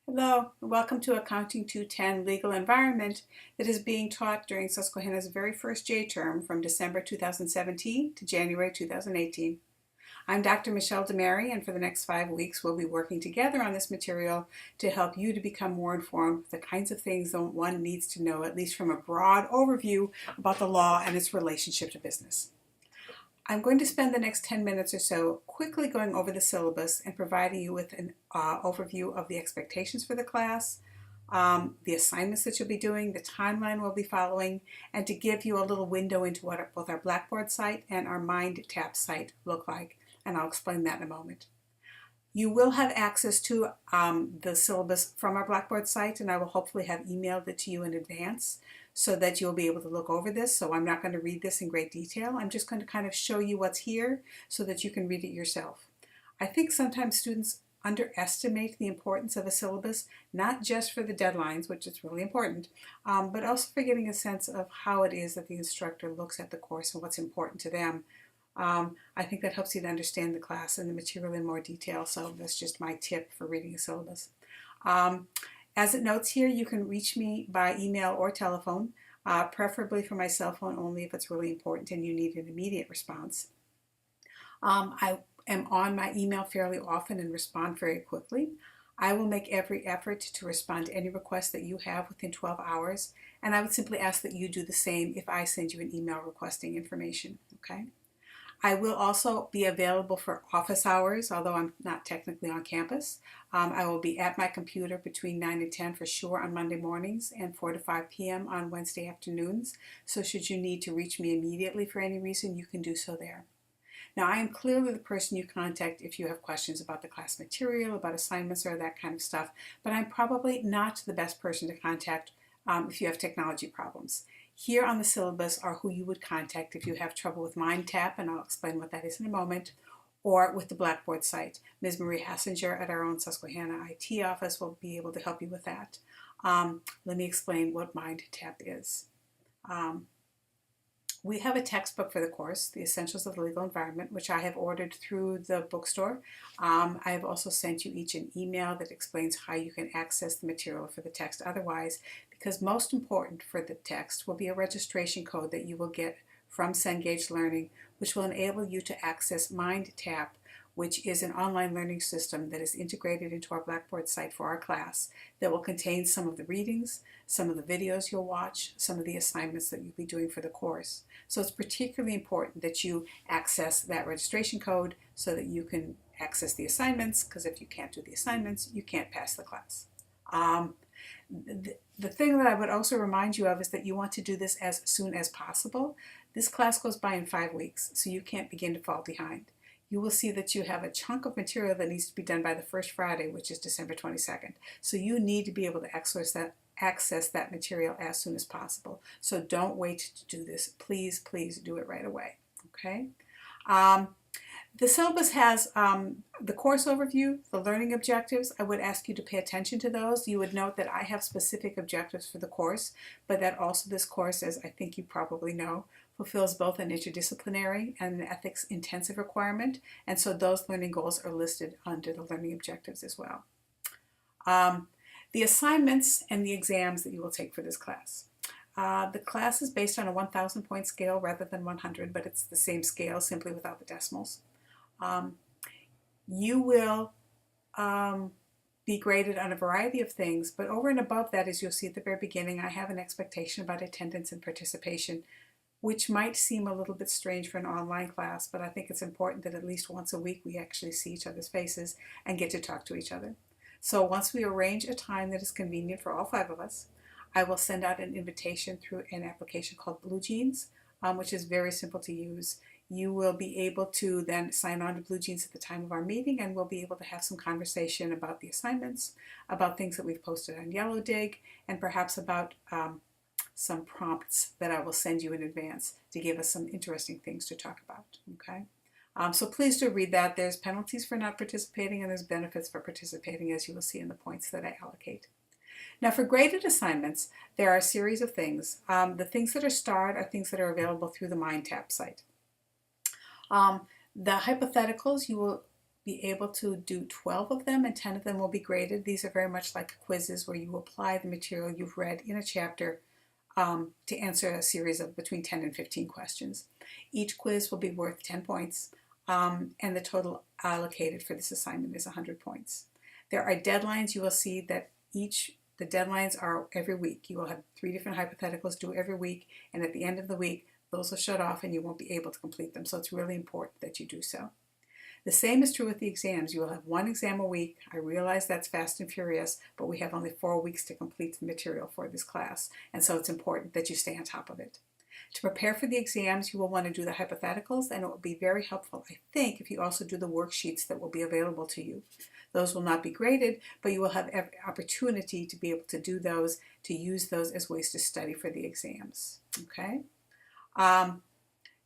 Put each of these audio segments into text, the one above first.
Hello, and welcome to Accounting 210 Legal Environment that is being taught during Susquehanna's very first J term from December 2017 to January 2018. I'm Dr. Michelle DeMary, and for the next 5 weeks we'll be working together on this material to help you to become more informed with the kinds of things that one needs to know, at least from a broad overview about the law and its relationship to business. I'm going to spend the next 10 minutes or so quickly going over the syllabus and providing you with an overview of the expectations for the class, the assignments that you'll be doing, the timeline we'll be following, and to give you a little window into what both our Blackboard site and our MindTap site look like, and I'll explain that in a moment. You will have access to the syllabus from our Blackboard site, and I will hopefully have emailed it to you in advance so that you'll be able to look over this. So I'm not going to read this in great detail. I'm just going to kind of show you what's here so that you can read it yourself. I think sometimes students underestimate the importance of a syllabus, not just for the deadlines, which is really important, but also for getting a sense of how it is that the instructor looks at the course and what's important to them. I think that helps you to understand the class and the material in more detail, so that's just my tip for reading a syllabus. As it notes here, you can reach me by email or telephone, preferably for my cell phone only if it's really important and you need an immediate response. I am on my email fairly often and respond very quickly. I will make every effort to respond to any requests that you have within 12 hours, and I would simply ask that you do the same if I send you an email requesting information, okay? I will also be available for office hours, although I'm not technically on campus. I will be at my computer between 9 and 10 for sure on Monday mornings and 4 to 5 p.m. on Wednesday afternoons. So should you need to reach me immediately for any reason, you can do so there. Now, I am clearly the person you contact if you have questions about the class material, about assignments, or that kind of stuff, but I'm probably not the best person to contact if you have technology problems. Here on the syllabus are who you would contact if you have trouble with MindTap, and I'll explain what that is in a moment, or with the Blackboard site. Ms. Marie Hassinger at our own Susquehanna IT office will be able to help you with that. Let me explain what MindTap is. We have a textbook for the course, The Essentials of the Legal Environment, which I have ordered through the bookstore. I have also sent you each an email that explains how you can access the material for the text otherwise, because most important for the text will be a registration code that you will get from Cengage Learning, which will enable you to access MindTap, which is an online learning system that is integrated into our Blackboard site for our class that will contain some of the readings, some of the videos you'll watch, some of the assignments that you'll be doing for the course. So it's particularly important that you access that registration code so that you can access the assignments, because if you can't do the assignments, you can't pass the class. The thing that I would also remind you of is that you want to do this as soon as possible. This class goes by in 5 weeks, so you can't begin to fall behind. You will see that you have a chunk of material that needs to be done by the first Friday, which is December 22nd. So you need to be able to access that material as soon as possible. So don't wait to do this. Please, please do it right away, okay? The syllabus has the course overview, the learning objectives. I would ask you to pay attention to those. You would note that I have specific objectives for the course, but that also this course, as I think you probably know, fulfills both an interdisciplinary and an ethics intensive requirement, and so those learning goals are listed under the learning objectives as well. The assignments and the exams that you will take for this class. The class is based on a 1,000 point scale rather than 100, but it's the same scale, simply without the decimals. You will be graded on a variety of things, but over and above that, as you'll see at the very beginning, I have an expectation about attendance and participation, which might seem a little bit strange for an online class, but I think it's important that at least once a week we actually see each other's faces and get to talk to each other. So once we arrange a time that is convenient for all 5 of us, I will send out an invitation through an application called Blue Jeans, which is very simple to use. You will be able to then sign on to Blue Jeans at the time of our meeting, and we'll be able to have some conversation about the assignments, about things that we've posted on Yellow Dig, and perhaps about some prompts that I will send you in advance to give us some interesting things to talk about, okay? So please do read that. There's penalties for not participating and there's benefits for participating, as you will see in the points that I allocate. Now for graded assignments, there are a series of things. The things that are starred are things that are available through the MindTap site. The hypotheticals you will be able to do 12 of them, and 10 of them will be graded. These are very much like quizzes where you apply the material you've read in a chapter to answer a series of between 10 and 15 questions. Each quiz will be worth 10 points, and the total allocated for this assignment is 100 points. There are deadlines. You will see that the deadlines are every week. You will have 3 different hypotheticals due every week, and at the end of the week, those will shut off and you won't be able to complete them. So it's really important that you do so. The same is true with the exams. You will have 1 exam a week. I realize that's fast and furious, but we have only 4 weeks to complete the material for this class, and so it's important that you stay on top of it. To prepare for the exams, you will want to do the hypotheticals, and it will be very helpful, I think, if you also do the worksheets that will be available to you. Those will not be graded, but you will have every opportunity to be able to do those, to use those as ways to study for the exams. Okay?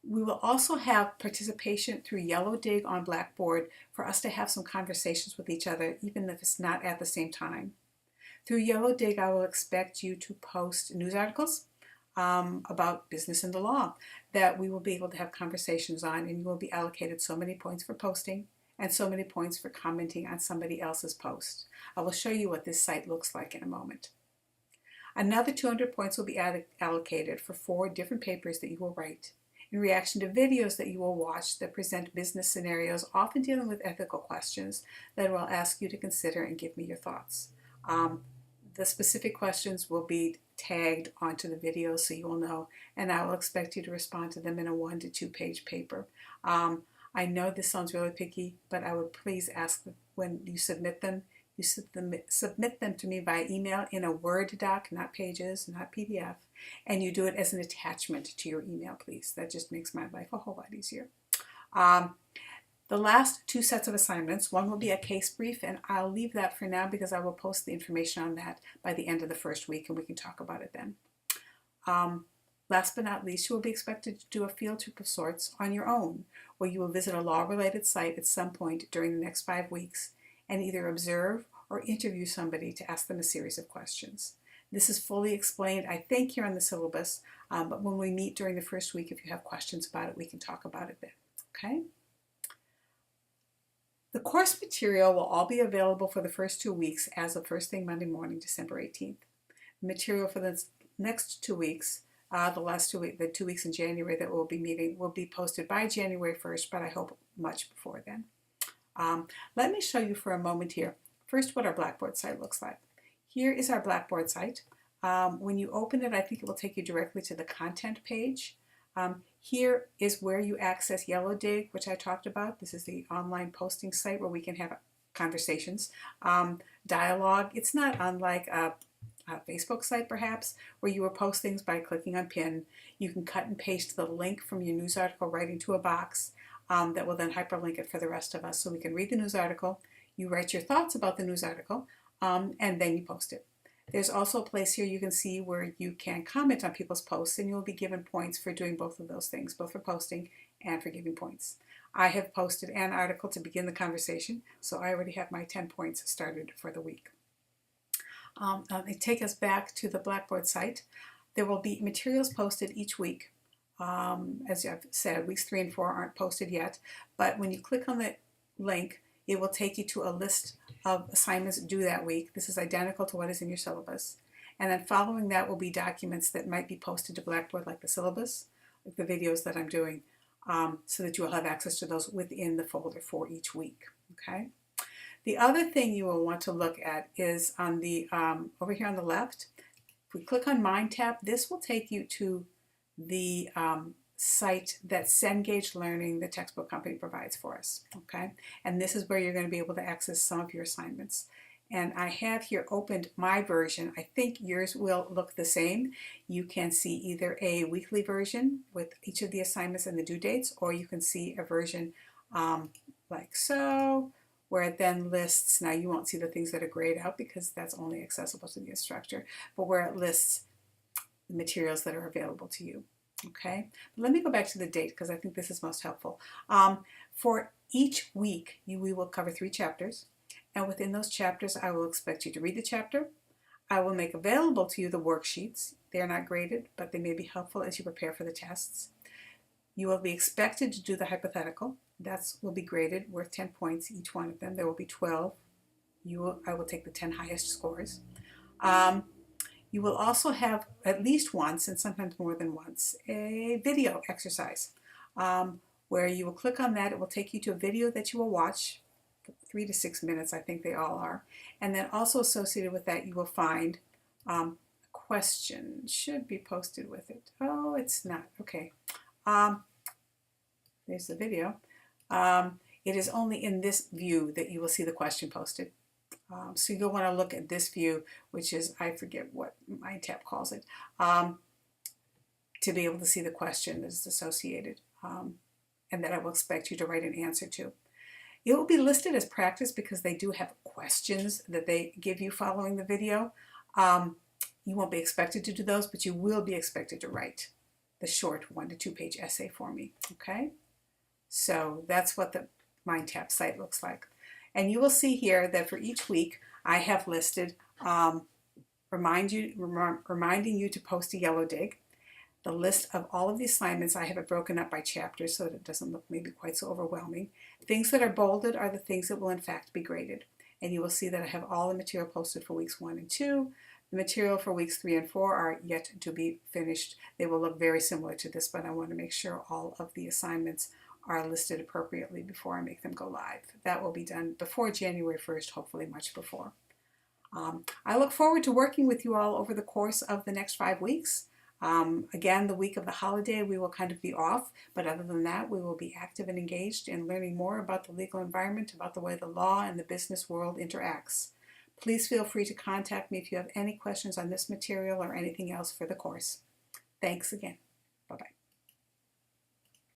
We will also have participation through Yellow Dig on Blackboard for us to have some conversations with each other, even if it's not at the same time. Through Yellow Dig, I will expect you to post news articles about business and the law that we will be able to have conversations on, and you will be allocated so many points for posting and so many points for commenting on somebody else's post. I will show you what this site looks like in a moment. Another 200 points will be allocated for 4 different papers that you will write in reaction to videos that you will watch that present business scenarios, often dealing with ethical questions that will ask you to consider and give me your thoughts. The specific questions will be tagged onto the video so you will know, and I will expect you to respond to them in a 1 to 2 page paper. I know this sounds really picky, but I would please ask that when you submit them, you submit them to me by email in a Word doc, not pages, not PDF, and you do it as an attachment to your email, please. That just makes my life a whole lot easier. The last 2 sets of assignments, one will be a case brief, and I'll leave that for now because I will post the information on that by the end of the first week, and we can talk about it then. Last but not least, you will be expected to do a field trip of sorts on your own, where you will visit a law-related site at some point during the next 5 weeks and either observe or interview somebody to ask them a series of questions. This is fully explained, I think, here on the syllabus, but when we meet during the first week, if you have questions about it, we can talk about it then, okay? The course material will all be available for the first 2 weeks as of first thing Monday morning, December 18th. The material for the next 2 weeks, the 2 weeks in January that we'll be meeting, will be posted by January 1st, but I hope much before then. Let me show you for a moment here, first what our Blackboard site looks like. Here is our Blackboard site. When you open it, I think it will take you directly to the content page. Here is where you access Yellow Dig, which I talked about. This is the online posting site where we can have conversations, dialogue. It's not unlike a Facebook site, perhaps, where you will post things by clicking on pin. You can cut and paste the link from your news article right into a box that will then hyperlink it for the rest of us so we can read the news article. You write your thoughts about the news article, and then you post it. There's also a place here you can see where you can comment on people's posts, and you'll be given points for doing both of those things, both for posting and for giving points. I have posted an article to begin the conversation, so I already have my 10 points started for the week. They take us back to the Blackboard site. There will be materials posted each week. As I've said, weeks 3 and 4 aren't posted yet, but when you click on the link, it will take you to a list of assignments due that week. This is identical to what is in your syllabus. And then following that will be documents that might be posted to Blackboard, like the syllabus, like the videos that I'm doing, so that you will have access to those within the folder for each week. Okay. The other thing you will want to look at is on the over here on the left. If we click on Mind tab, this will take you to the site that Cengage Learning, the textbook company, provides for us. Okay, and this is where you're going to be able to access some of your assignments. And I have here opened my version. I think yours will look the same. You can see either a weekly version with each of the assignments and the due dates, or you can see a version like so, where it then lists, now you won't see the things that are grayed out because that's only accessible to the instructor, but where it lists the materials that are available to you. Okay, let me go back to the date because I think this is most helpful. For each week, we will cover 3 chapters, and within those chapters, I will expect you to read the chapter. I will make available to you the worksheets. They are not graded, but they may be helpful as you prepare for the tests. You will be expected to do the hypothetical, That will be graded, worth 10 points each one of them. There will be 12. I will take the 10 highest scores. You will also have at least once, and sometimes more than once, a video exercise where you will click on that. It will take you to a video that you will watch, 3 to 6 minutes, I think they all are. And then also associated with that, you will find a question. Should be posted with it. Oh, it's not. Okay. There's the video. It is only in this view that you will see the question posted. So you'll want to look at this view, which is, I forget what MindTap calls it, to be able to see the question that is associated and that I will expect you to write an answer to. It will be listed as practice because they do have questions that they give you following the video. You won't be expected to do those, but you will be expected to write the short 1 to 2 page essay for me, okay? So that's what the MindTap site looks like. And you will see here that for each week I have listed reminding you to post a yellow dig. The list of all of the assignments, I have it broken up by chapters so that it doesn't look maybe quite so overwhelming. Things that are bolded are the things that will in fact be graded. And you will see that I have all the material posted for weeks 1 and 2. The material for weeks 3 and 4 are yet to be finished. They will look very similar to this, but I want to make sure all of the assignments are listed appropriately before I make them go live. That will be done before January 1st, hopefully much before. I look forward to working with you all over the course of the next 5 weeks. Again, the week of the holiday, we will kind of be off, but other than that, we will be active and engaged in learning more about the legal environment, about the way the law and the business world interacts. Please feel free to contact me if you have any questions on this material or anything else for the course. Thanks again.